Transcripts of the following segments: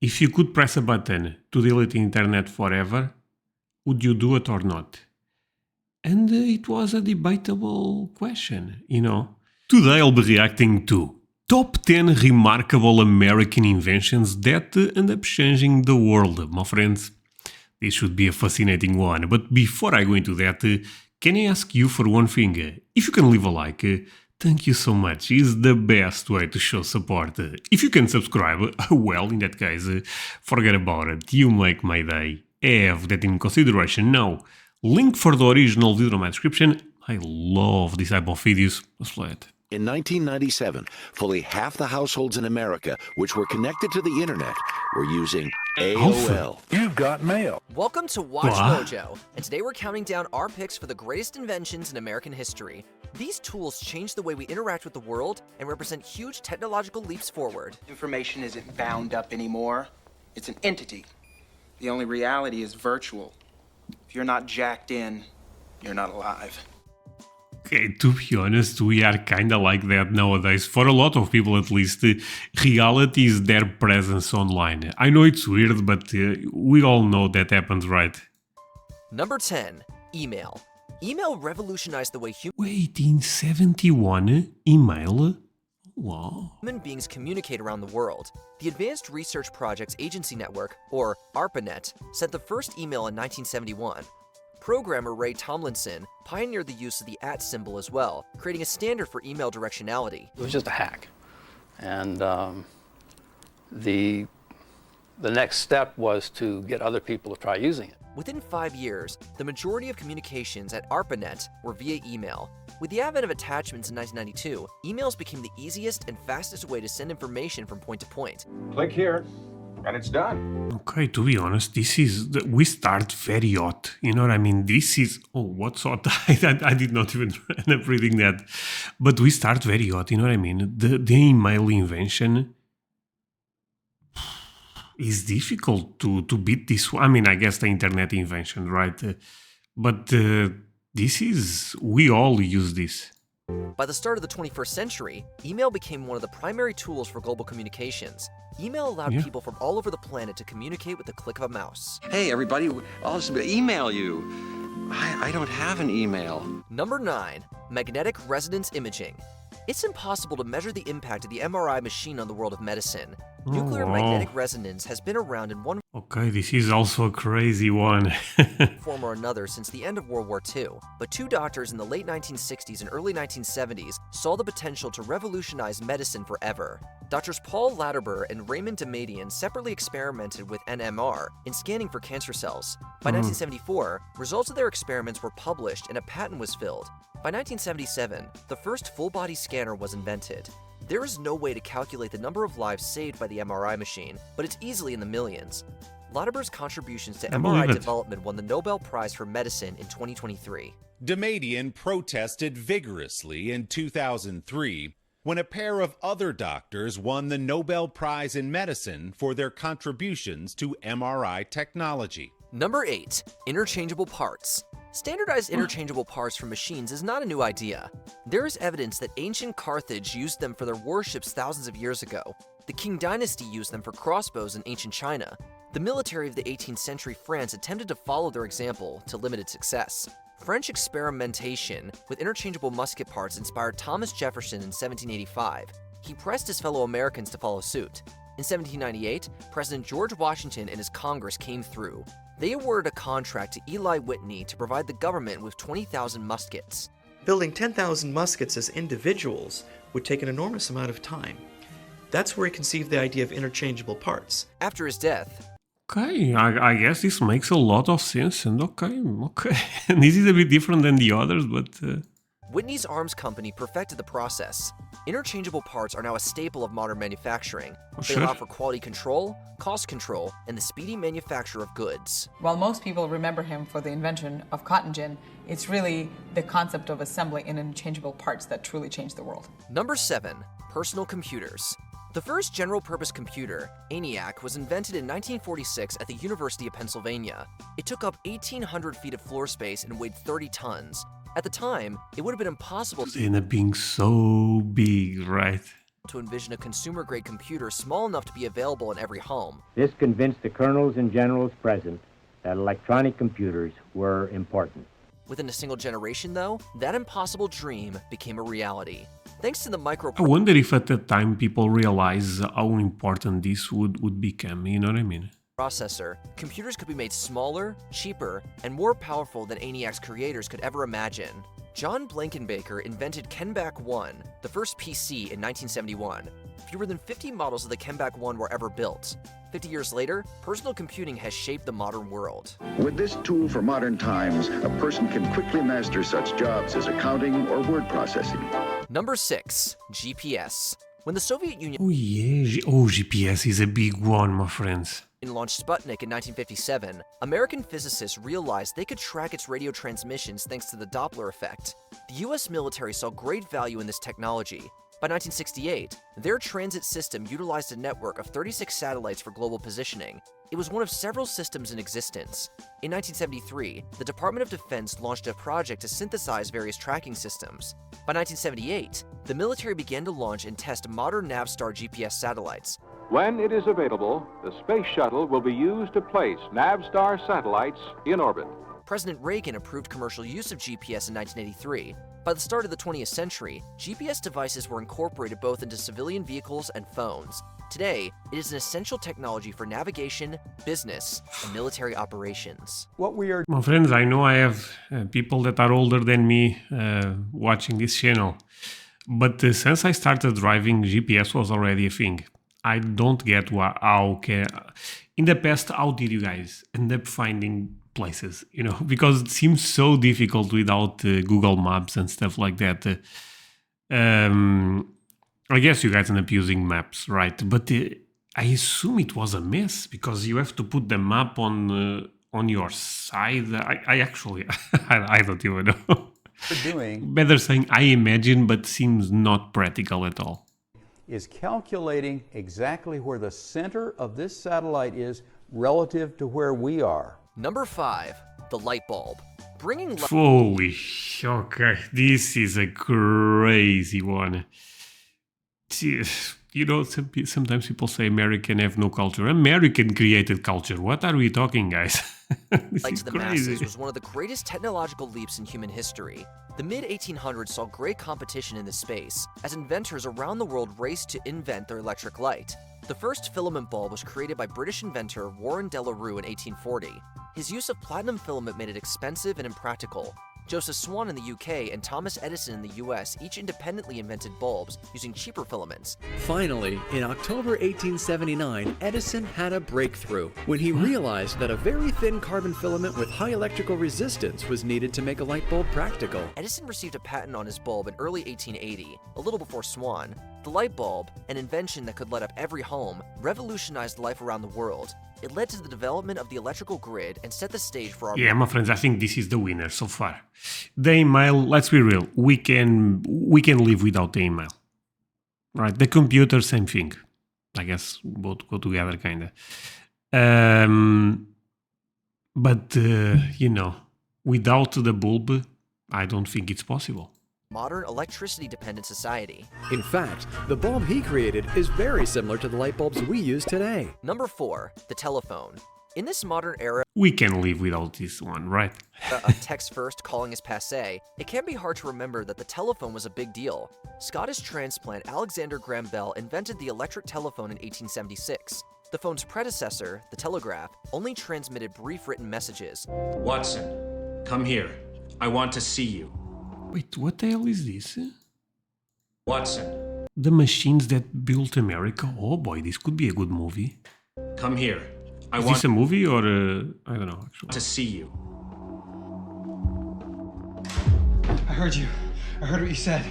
If you could press a button to delete the internet forever, would you do it or not? And it was a debatable question, you know. Today I'll be reacting to Top 10 Remarkable American Inventions that end up changing the world. My friends, this should be a fascinating one. But before I go into that, can I ask you for one thing? If you can leave a like, thank you so much. It's the best way to show support. If you can subscribe, well, in that case, forget about it. You make my day. Have that in consideration. Now, link for the original video in my description. I love this type of videos. Let's play it. In 1997, fully half the households in America which were connected to the internet were using AOL. You've got mail. Welcome to Watch Mojo, and today we're counting down our picks for the greatest inventions in American history. These tools change the way we interact with the world and represent huge technological leaps forward. Information isn't bound up anymore. It's an entity. The only reality is virtual. If you're not jacked in, you're not alive. Okay, to be honest, we are kinda like that nowadays. For a lot of people at least, reality is their presence online. I know it's weird, but we all know that happens, right? Number 10. Email. Email revolutionized the way Wait, in 71, email? Wow. human beings communicate around the world. The Advanced Research Projects Agency Network, or ARPANET, sent the first email in 1971. Programmer Ray Tomlinson pioneered the use of the @ symbol as well, creating a standard for email directionality. It was just a hack. And the next step was to get other people to try using it. Within 5 years, the majority of communications at ARPANET were via email. With the advent of attachments in 1992, emails became the easiest and fastest way to send information from point to point. Click here, and it's done. Okay, to be honest, we start very hot. You know what I mean? This is, what's hot? I did not even end up reading that. But we start very hot, you know what I mean? The email invention is difficult to beat this one. I mean, I guess the internet invention, right? But we all use this. By the start of the 21st century, email became one of the primary tools for global communications. Email allowed people from all over the planet to communicate with the click of a mouse. Hey, everybody, I'll just email you. I don't have an email. Number 9. Magnetic resonance imaging. It's impossible to measure the impact of the MRI machine on the world of medicine. Nuclear magnetic resonance has been around in one Okay, this is also a crazy one. form or another since the end of World War II, but two doctors in the late 1960s and early 1970s saw the potential to revolutionize medicine forever. Doctors Paul Latimer and Raymond Damadian separately experimented with NMR in scanning for cancer cells. By 1974, results of their experiments were published and a patent was filled. By 1977, the first full-body scanner was invented. There is no way to calculate the number of lives saved by the MRI machine, but it's easily in the millions. Latimer's contributions to MRI development won the Nobel Prize for Medicine in 2023. Damadian protested vigorously in 2003 when a pair of other doctors won the Nobel Prize in Medicine for their contributions to MRI technology. Number 8. Interchangeable parts. Standardized interchangeable parts for machines is not a new idea. There is evidence that ancient Carthage used them for their warships thousands of years ago. The Qing dynasty used them for crossbows in ancient China. The military of the 18th century France attempted to follow their example to limited success. French experimentation with interchangeable musket parts inspired Thomas Jefferson in 1785. He pressed his fellow Americans to follow suit. In 1798, President George Washington and his Congress came through. They awarded a contract to Eli Whitney to provide the government with 20,000 muskets. Building 10,000 muskets as individuals would take an enormous amount of time. That's where he conceived the idea of interchangeable parts. After his death, Okay, I guess this makes a lot of sense, and okay. And this is a bit different than the others, but... Whitney's arms company perfected the process. Interchangeable parts are now a staple of modern manufacturing. They allow for quality control, cost control, and the speedy manufacture of goods. While most people remember him for the invention of cotton gin, it's really the concept of assembling interchangeable parts that truly changed the world. Number 7. Personal computers. The first general-purpose computer, ENIAC, was invented in 1946 at the University of Pennsylvania. It took up 1,800 feet of floor space and weighed 30 tons. At the time, it would have been impossible It ended up being so big, right? to envision a consumer-grade computer small enough to be available in every home. This convinced the colonels and generals present that electronic computers were important. Within a single generation, though, that impossible dream became a reality. Thanks to the I wonder if at that time people realize how important this would become, you know what I mean? Processor, computers could be made smaller, cheaper, and more powerful than ENIAC's creators could ever imagine. John Blankenbaker invented Kenback 1, the first PC, in 1971. Fewer than 50 models of the Kenback 1 were ever built. 50 years later, personal computing has shaped the modern world. With this tool for modern times, a person can quickly master such jobs as accounting or word processing. Number 6. GPS. When the Soviet Union GPS is a big one, my friends. launched Sputnik in 1957, American physicists realized they could track its radio transmissions thanks to the Doppler effect. The US military saw great value in this technology. By 1968, their transit system utilized a network of 36 satellites for global positioning. It was one of several systems in existence. In 1973, the Department of Defense launched a project to synthesize various tracking systems. By 1978, the military began to launch and test modern Navstar GPS satellites. When it is available, the space shuttle will be used to place Navstar satellites in orbit. President Reagan approved commercial use of GPS in 1983. By the start of the 20th century, GPS devices were incorporated both into civilian vehicles and phones. Today, it is an essential technology for navigation, business, and military operations. My friends, I know I have people that are older than me watching this channel, but since I started driving, GPS was already a thing. I don't get how in the past, how did you guys end up finding places, you know, because it seems so difficult without Google Maps and stuff like that. I guess you guys end up using maps, right? But I assume it was a mess because you have to put the map on your side. I actually, I don't even know. Better saying I imagine, but seems not practical at all. Is calculating exactly where the center of this satellite is relative to where we are. Number 5, the light bulb. Holy, okay, this is a crazy one. You know, sometimes people say American have no culture. American created culture. What are we talking, guys? Light to the masses was one of the greatest technological leaps in human history. The mid-1800s saw great competition in this space, as inventors around the world raced to invent their electric light. The first filament bulb was created by British inventor Warren de la Rue in 1840. His use of platinum filament made it expensive and impractical. Joseph Swan in the UK and Thomas Edison in the US each independently invented bulbs using cheaper filaments. Finally, in October 1879, Edison had a breakthrough when he realized that a very thin carbon filament with high electrical resistance was needed to make a light bulb practical. Edison received a patent on his bulb in early 1880, a little before Swan. The light bulb, an invention that could light up every home, revolutionized life around the world. It led to the development of the electrical grid and set the stage for our... Yeah, my friends, I think this is the winner so far. The email, let's be real, we can live without the email. Right, the computer, same thing. I guess both go together, kind of. But, you know, without the bulb, I don't think it's possible. Modern electricity-dependent society. In fact, the bulb he created is very similar to the light bulbs we use today. Number 4, the telephone. In this modern era, we can live without this one, right? Of text-first calling is passé, it can be hard to remember that the telephone was a big deal. Scottish transplant Alexander Graham Bell invented the electric telephone in 1876. The phone's predecessor, the telegraph, only transmitted brief written messages. Watson, come here. I want to see you. Wait, what the hell is this? Watson. The machines that built America? Oh boy, this could be a good movie. Come here. Is this a movie or I don't know, actually. To see you. I heard you. I heard what you said.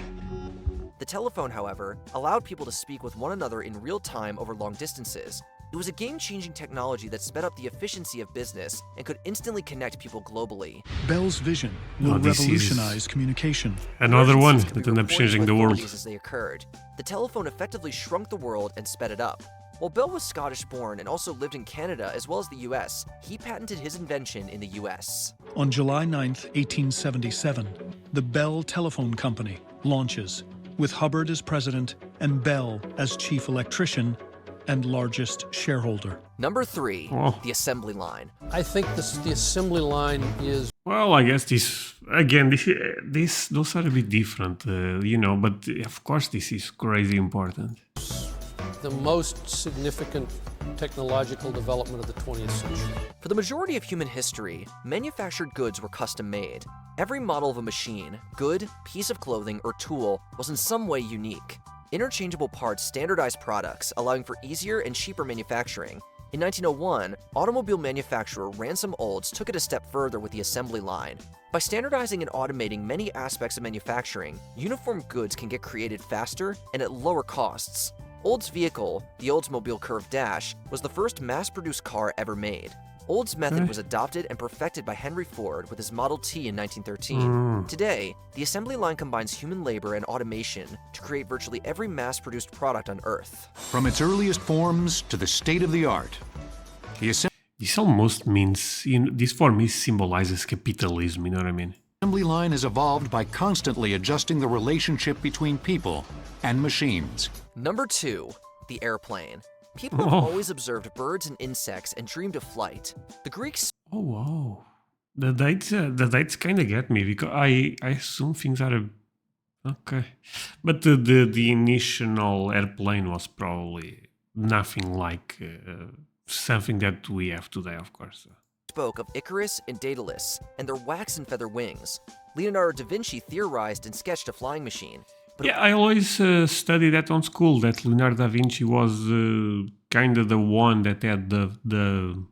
The telephone, however, allowed people to speak with one another in real time over long distances. It was a game-changing technology that sped up the efficiency of business and could instantly connect people globally. Bell's vision will revolutionize communication. Another one that ended up changing the world. As they occurred. The telephone effectively shrunk the world and sped it up. While Bell was Scottish-born and also lived in Canada as well as the US, he patented his invention in the US. On July 9, 1877, the Bell Telephone Company launches. with Hubbard as president and Bell as chief electrician and largest shareholder. Number 3, the assembly line. I think the assembly line is... Well, I guess those are a bit different, but of course this is crazy important. the most significant technological development of the 20th century. For the majority of human history, manufactured goods were custom-made. Every model of a machine, good, piece of clothing, or tool was in some way unique. Interchangeable parts standardized products, allowing for easier and cheaper manufacturing. In 1901, automobile manufacturer Ransom Olds took it a step further with the assembly line. By standardizing and automating many aspects of manufacturing, uniform goods can get created faster and at lower costs. Olds' vehicle, the Oldsmobile Curved Dash, was the first mass-produced car ever made. Olds' method was adopted and perfected by Henry Ford with his Model T in 1913. Today, the assembly line combines human labor and automation to create virtually every mass-produced product on Earth. From its earliest forms to the state-of-the-art, this almost means, this for me symbolizes capitalism, you know what I mean? Assembly line has evolved by constantly adjusting the relationship between people and machines. Number 2, the airplane. People have always observed birds and insects and dreamed of flight. The Greeks... Oh, wow. The dates kind of get me, because I assume things are... Okay. But the initial airplane was probably nothing like something that we have today, of course. Spoke of Icarus and Daedalus and their wax and feather wings. Leonardo da Vinci theorized and sketched a flying machine. Yeah, I always studied that on school, that Leonardo da Vinci was kind of the one that had the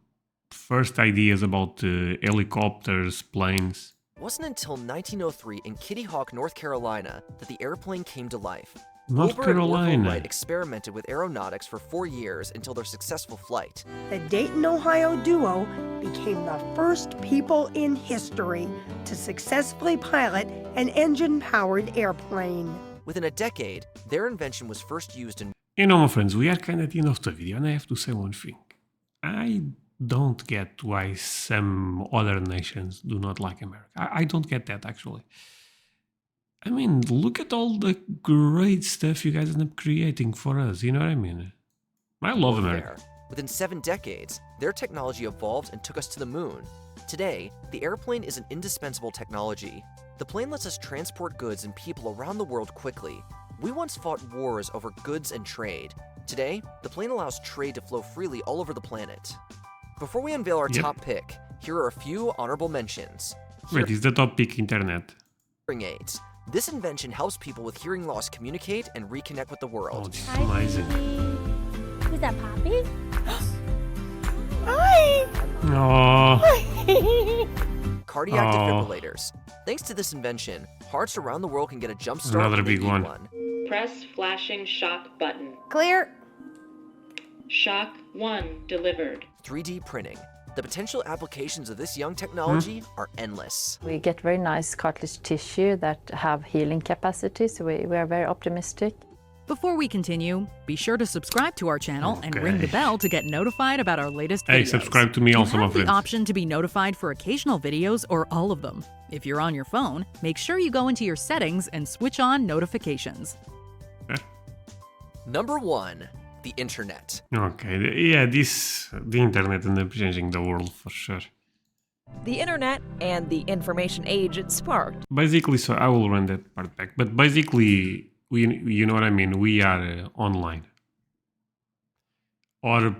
first ideas about helicopters, planes. It wasn't until 1903 in Kitty Hawk, North Carolina, that the airplane came to life. North Wilbur Carolina. and Orville Wright experimented with aeronautics for 4 years until their successful flight. The Dayton, Ohio duo became the first people in history to successfully pilot an engine-powered airplane. Within a decade, their invention was first used in... You know, my friends, we are kind of at the end of the video, and I have to say one thing. I don't get why some other nations do not like America. I don't get that, actually. I mean, look at all the great stuff you guys end up creating for us, you know what I mean? I love America. Within 7 decades, their technology evolved and took us to the moon. Today, the airplane is an indispensable technology. The plane lets us transport goods and people around the world quickly. We once fought wars over goods and trade. Today, the plane allows trade to flow freely all over the planet. Before we unveil our top pick, here are a few honorable mentions. Wait, is the top pick internet? Hearing aids. This invention helps people with hearing loss communicate and reconnect with the world. Oh, this is amazing. Who's that, Poppy? Hi! Cardiac defibrillators. Thanks to this invention, hearts around the world can get a jump start. Another big one. Press flashing shock button. Clear. Shock 1 delivered. 3D printing. The potential applications of this young technology are endless. We get very nice cartilage tissue that have healing capacity, so we are very optimistic. Before we continue, be sure to subscribe to our channel and ring the bell to get notified about our latest videos. Hey, subscribe to me also, my friends. You have the option to be notified for occasional videos or all of them. If you're on your phone, make sure you go into your settings and switch on notifications. Number 1, the internet. Okay, yeah, the internet ended up changing the world for sure. The internet and the information age it sparked. Basically, so I will run that part back, but basically, you know what I mean, we are online. Or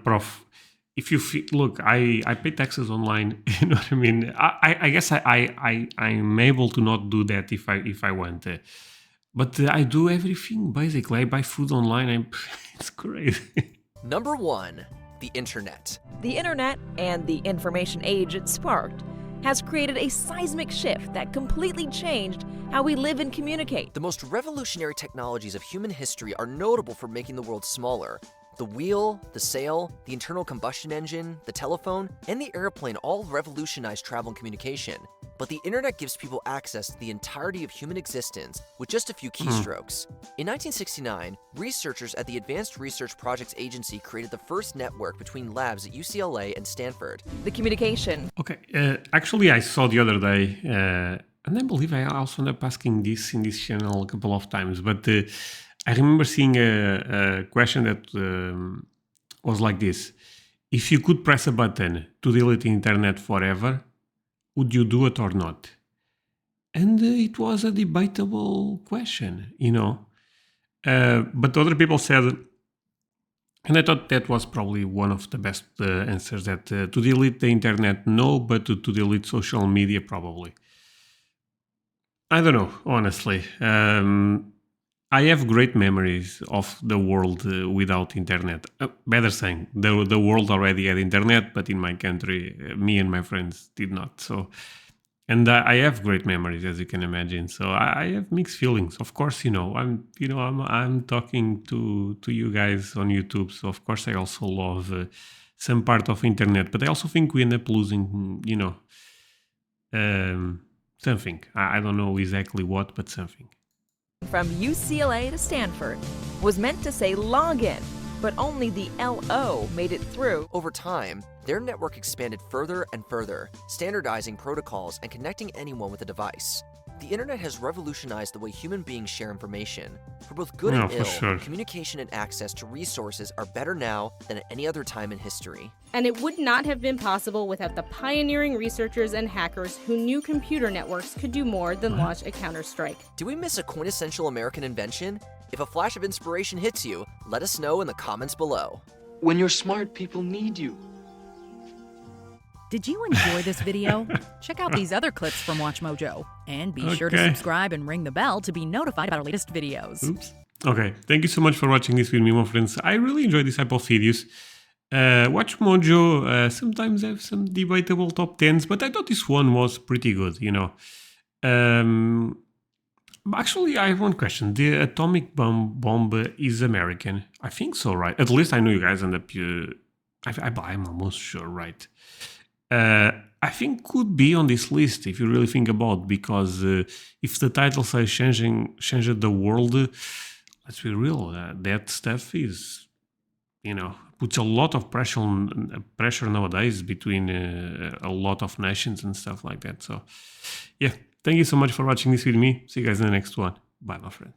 if you look, I pay taxes online, you know what I mean? I guess I'm able to not do that if I want to. But I do everything, basically. I buy food online, it's crazy. Number 1, the internet. The internet and the information age it sparked has created a seismic shift that completely changed how we live and communicate. The most revolutionary technologies of human history are notable for making the world smaller. The wheel, the sail, the internal combustion engine, the telephone, and the airplane all revolutionized travel and communication. But the internet gives people access to the entirety of human existence with just a few keystrokes. In 1969, researchers at the Advanced Research Projects Agency created the first network between labs at UCLA and Stanford. The communication. Okay, actually I saw the other day and I believe I also ended up asking this in this channel a couple of times, but I remember seeing a question that was like this. If you could press a button to delete the internet forever, would you do it or not? And it was a debatable question, you know. But other people said, and I thought that was probably one of the best answers, that to delete the internet, no, but to delete social media, probably. I don't know, honestly. I have great memories of the world without internet. Better saying, the world already had internet, but in my country, me and my friends did not. So, and I have great memories, as you can imagine. So I have mixed feelings. Of course, I'm talking to you guys on YouTube. So of course, I also love some part of internet, but I also think we end up losing, something. I don't know exactly what, but something. From UCLA to Stanford was meant to say login, but only the LO made it through. Over time, their network expanded further and further, standardizing protocols and connecting anyone with a device. The internet has revolutionized the way human beings share information. For both good and ill, sure. Communication and access to resources are better now than at any other time in history. And it would not have been possible without the pioneering researchers and hackers who knew computer networks could do more than launch a counterstrike. Did we miss a quintessential American invention? If a flash of inspiration hits you, let us know in the comments below. When you're smart, people need you. Did you enjoy this video? Check out these other clips from WatchMojo. And be sure to subscribe and ring the bell to be notified about our latest videos. Oops. Okay, thank you so much for watching this with me, my friends. I really enjoy this type of videos. WatchMojo sometimes have some debatable top 10s, but I thought this one was pretty good, you know. Actually, I have one question. The atomic bomb is American. I think so, right? At least I know you guys end up... I'm almost sure, right? I think could be on this list if you really think about, because if the title says changed the world, let's be real, that stuff is, puts a lot of pressure nowadays between a lot of nations and stuff like that. So yeah, thank you so much for watching this with me. See you guys in the next one. Bye, my friends.